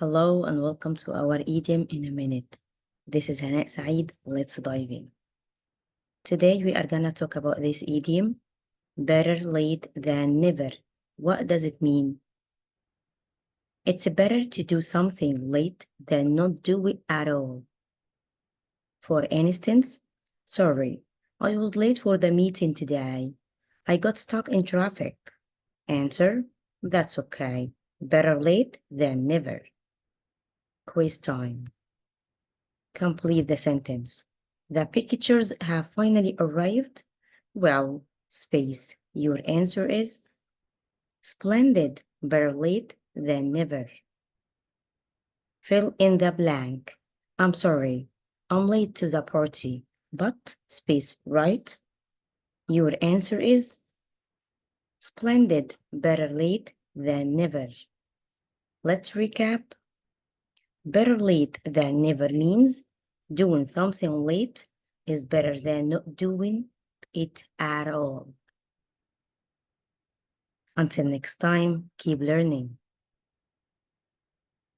Hello and welcome to our idiom in a minute. This is Hanaa Said. Let's dive in. Today we are gonna talk about this idiom, better late than never. What does it mean? It's better to do something late than not do it at all. For instance, sorry, I was late for the meeting today. I got stuck in traffic. Answer, that's okay. Better late than never. Quiz time. Complete the sentence. The pictures have finally arrived? Well, space. Your answer is splendid, better late than never. Fill in the blank. I'm sorry, I'm late to the party, but space, right? Your answer is splendid, better late than never. Let's recap. Better late than never means doing something late is better than not doing it at all. Until next time, keep learning.